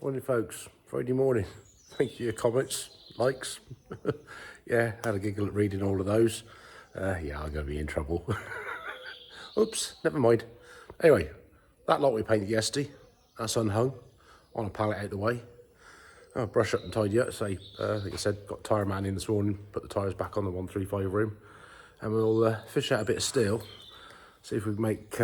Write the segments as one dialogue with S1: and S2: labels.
S1: Morning folks, Friday morning. Thank you for your comments, likes. Yeah, had a giggle at reading all of those. Yeah, I'm going to be in trouble. Oops, never mind. Anyway, that lot we painted yesterday, that's unhung on a pallet out the way. I'll brush up and tidy up. Say, like I said, got tyre man in this morning, put the tyres back on the 135 rim, and we'll fish out a bit of steel. See if we can make,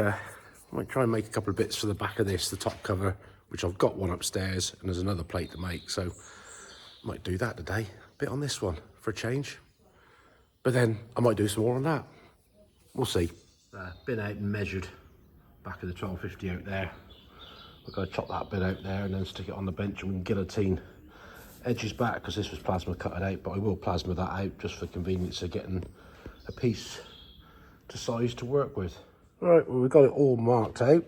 S1: might try and make a couple of bits for the back of this, the top cover, which I've got one upstairs, and there's another plate to make, so might do that today. A bit on this one for a change, but then I might do some more on that. We'll see. Been out and measured back of the 1250 out there. We're going to chop that bit out there and then stick it on the bench, and we can guillotine edges back, because this was plasma cutted out, but I will plasma that out just for convenience of getting a piece to size to work with. Right, well, we've got it all marked out.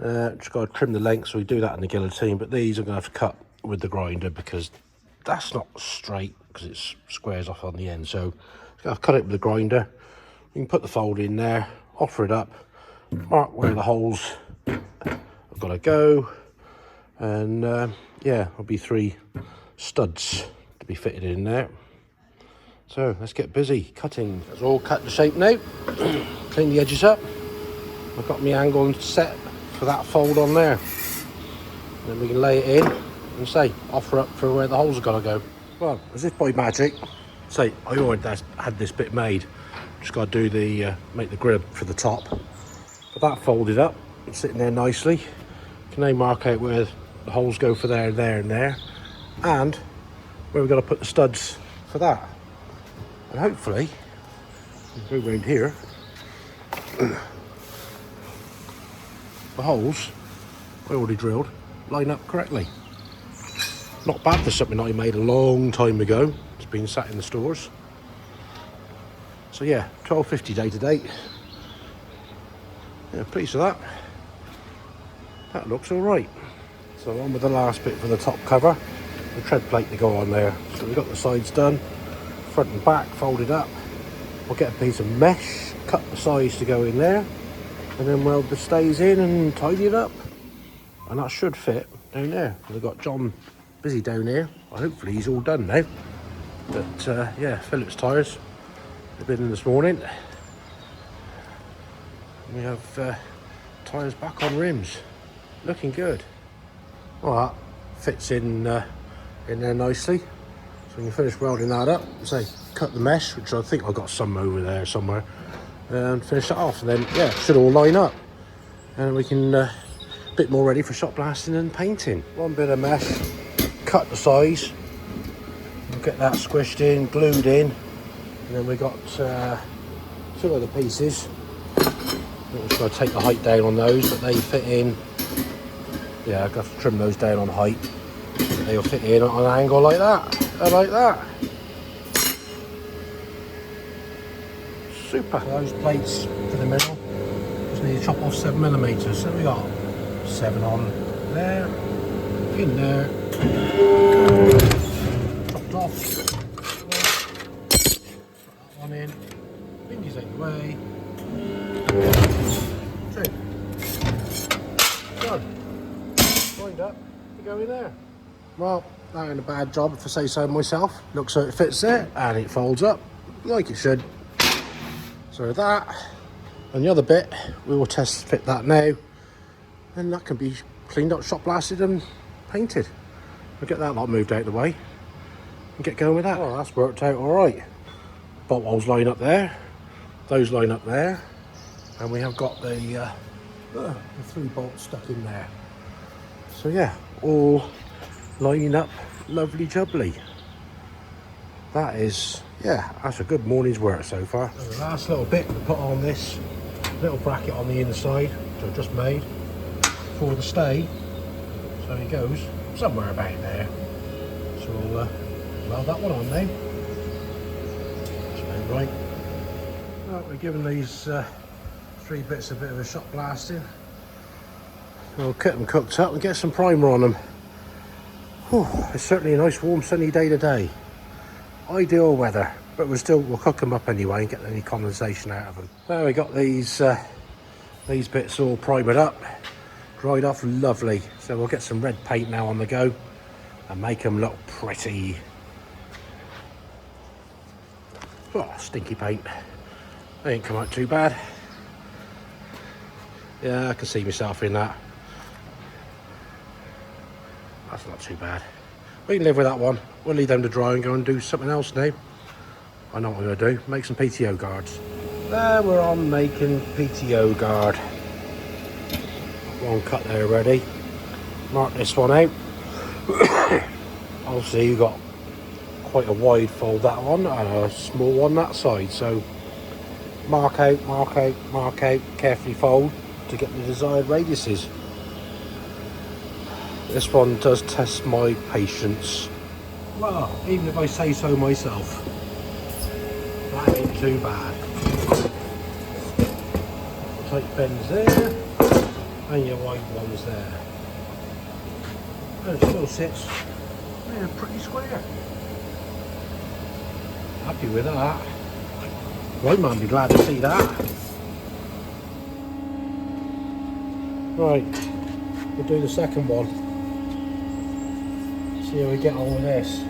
S1: Just got to trim the length, so we do that in the guillotine, but these I'm going to have to cut with the grinder because that's not straight, because it squares off on the end. So I've cut it with the grinder. You can put the fold in there, offer it up, mark where the holes have got to go, and yeah, there'll be 3 studs to be fitted in there. So let's get busy cutting. It's all cut to shape now. Clean the edges up. I've got my angle set for that fold on there. Then we can lay it in and say, offer up for where the holes have got to go. Well, as if by magic, say, I already had this bit made. Just got to do the, make the grip for the top. But that folded up, it's sitting there nicely. Can now mark out where the holes go for there, there and there. And where we've got to put the studs for that. And hopefully, go around here, the holes, I already drilled, line up correctly. Not bad for something I made a long time ago. It's been sat in the stores. So yeah, 1250 day to date. Yeah, pleased with that. That looks all right. So on with the last bit for the top cover, the tread plate to go on there. So we've got the sides done, front and back folded up. We'll get a piece of mesh, cut the size to go in there, and then weld the stays in and tidy it up. And that should fit down there. We've got John busy down here. Well, hopefully he's all done now. But yeah, Phillips tyres, they've been in this morning. We have tyres back on rims, looking good. Well, that fits in there nicely. So we can finish welding that up. Say, cut the mesh, which I think I've got some over there somewhere, and finish that off. And then, yeah, it should all line up. And we can a bit more ready for shot blasting and painting. One bit of mesh, cut the size. We'll get that squished in, glued in. And then we got 2 other pieces. I'm just going to take the height down on those, but they fit in. Yeah, I've got to trim those down on height. They'll fit in on an angle like that. I like that. Super. Those plates for the middle, just need to chop off 7mm. So we got 7 on there, in there, chopped off. Put that one in, fingers out the way. 2. Done. Lined up to go in there. Well, that ain't a bad job if I say so myself. Looks like it fits there and it folds up like it should. So that, and the other bit, we will test fit that now, and that can be cleaned up, shot blasted and painted. We'll get that lot moved out of the way and get going with that. Oh, that's worked out all right. Bolt holes line up there, those line up there, and we have got the 3 bolts stuck in there. So yeah, all lining up lovely jubbly. That is, yeah, that's a good morning's work so far. And the last little bit to put on this little bracket on the inside, which I've just made for the stay. So it goes somewhere about there. So we'll weld that one on now. That's about right. Right, we're giving these 3 bits a bit of a shot blasting. We'll get them cooked up and get some primer on them. Whew, it's certainly a nice warm sunny day today. Ideal weather, but we'll cook them up anyway and get any condensation out of them. There we got these bits all primered up, dried off lovely. So we'll get some red paint now on the go and make them look pretty. Oh, stinky paint. They ain't come out too bad. Yeah, I can see myself in that. That's not too bad. We can live with that one. We'll leave them to dry and go and do something else now. I know what I'm going to do. Make some PTO guards. There, we're on making PTO guard. One cut there already. Mark this one out. Obviously you've got quite a wide fold that one and a small one that side, so mark out, mark out, mark out, carefully fold to get the desired radiuses. This one does test my patience. Well, even if I say so myself, that ain't too bad. Tight bends there and your wide ones there. And it still sits pretty square. Happy with that. Right, man, be glad to see that. Right, we'll do the second one. See how we get on with this.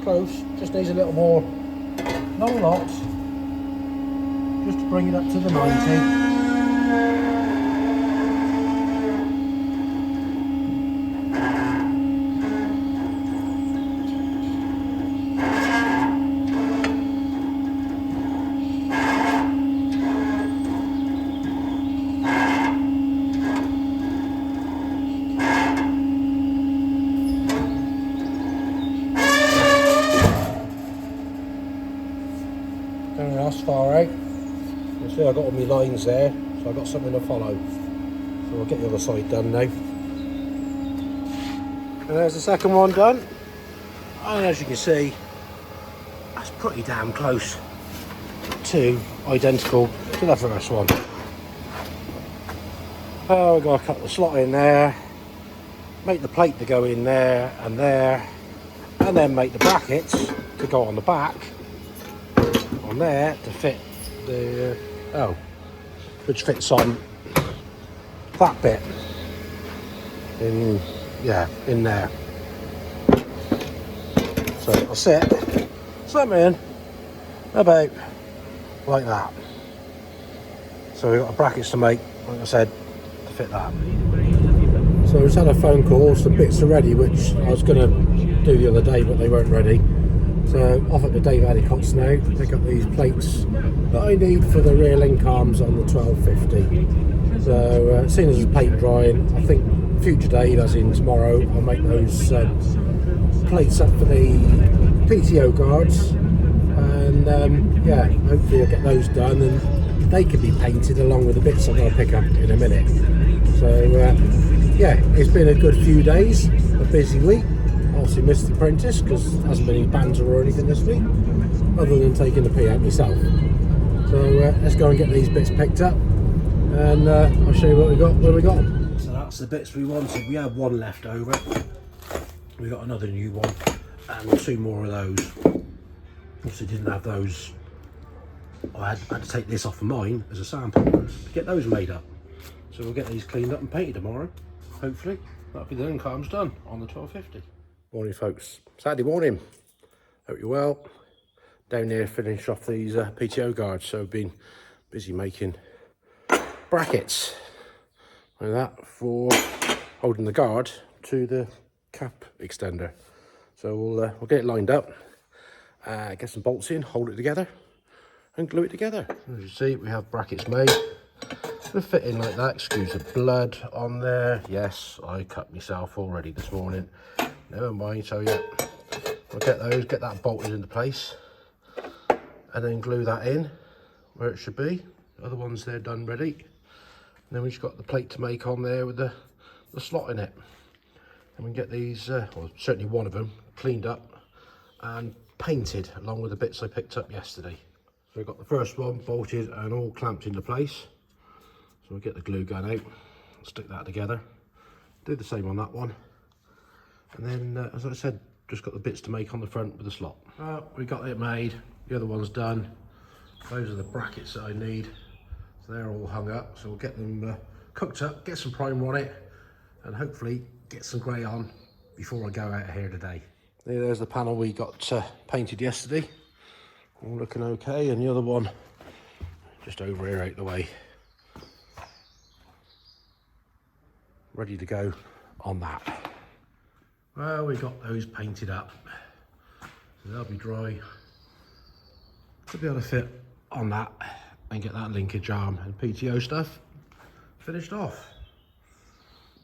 S1: Close, just needs a little more, not a lot, just to bring it up to the 90. That's far out. You see I got all my lines there, so I've got something to follow. So I'll get the other side done now. And there's the second one done. And as you can see, that's pretty damn close to identical to the first one. Oh, we've got to cut the slot in there, make the plate to go in there, and then make the brackets to go on the back on there to fit the which fits on that bit in there. So it'll sit something about like that. So we've got brackets to make, like I said, to fit that. So I just had a phone call, some bits are ready, which I was going to do the other day, but they weren't ready. So off at the Dave Addicott's now to pick up these plates that I need for the rear link arms on the 1250. So as soon as it's paint drying, I think future Dave, as in tomorrow, I'll make those plates up for the PTO guards, and hopefully I'll get those done and they can be painted along with the bits I'm going to pick up in a minute. So it's been a good few days, a busy week. Obviously missed the apprentice because there hasn't been any banter or anything this week, other than taking the P out myself. So let's go and get these bits picked up, and I'll show you what we got when we got them. So that's the bits we wanted. We had one left over. We got another new one and two more of those. Obviously didn't have those. I had to take this off of mine as a sample to get those made up. So we'll get these cleaned up and painted tomorrow. Hopefully that'll be the link arms done on the 1250. Morning folks, Saturday morning, hope you're well. Down here finish off these PTO guards, so I've been busy making brackets. like that, for holding the guard to the cap extender. So we'll get it lined up, get some bolts in, hold it together and glue it together. As you see, we have brackets made. They'll fit in like that. Excuse the blood on there. Yes, I cut myself already this morning. Never mind. So yeah, we'll get those, get that bolted into place, and then glue that in where it should be. The other ones, they're done ready. And then we've just got the plate to make on there with the slot in it. And we can get these, or certainly one of them, cleaned up and painted along with the bits I picked up yesterday. So we've got the first one bolted and all clamped into place. So we'll get the glue gun out, stick that together, do the same on that one. And then, as I said, just got the bits to make on the front with the slot. We got it made, the other one's done. Those are the brackets that I need. So they're all hung up, so we'll get them cooked up, get some primer on it, and hopefully get some grey on before I go out here today. There's the panel we got painted yesterday. All looking okay, and the other one just over here out the way. Ready to go on that. Well, we got those painted up, so they'll be dry to be able to fit on that and get that linkage arm and PTO stuff finished off.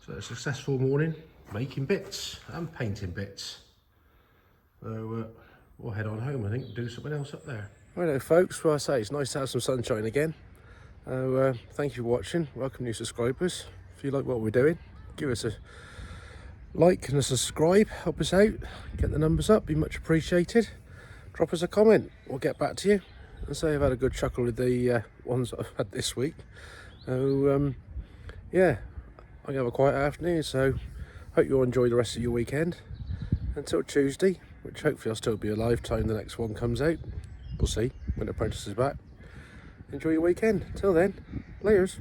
S1: So a successful morning making bits and painting bits. So we'll head on home, I think, do something else up there. Righto folks, well I say it's nice to have some sunshine again. Thank you for watching, welcome new subscribers. If you like what we're doing, give us a like and a subscribe, help us out, get the numbers up, be much appreciated. Drop us a comment, we'll get back to you. And say I've had a good chuckle with the ones that I've had this week. So yeah, I'm gonna have a quiet afternoon, so hope you all enjoy the rest of your weekend. Until Tuesday, which hopefully I'll still be alive time the next one comes out. We'll see when Apprentice is back. Enjoy your weekend. Till then, laters.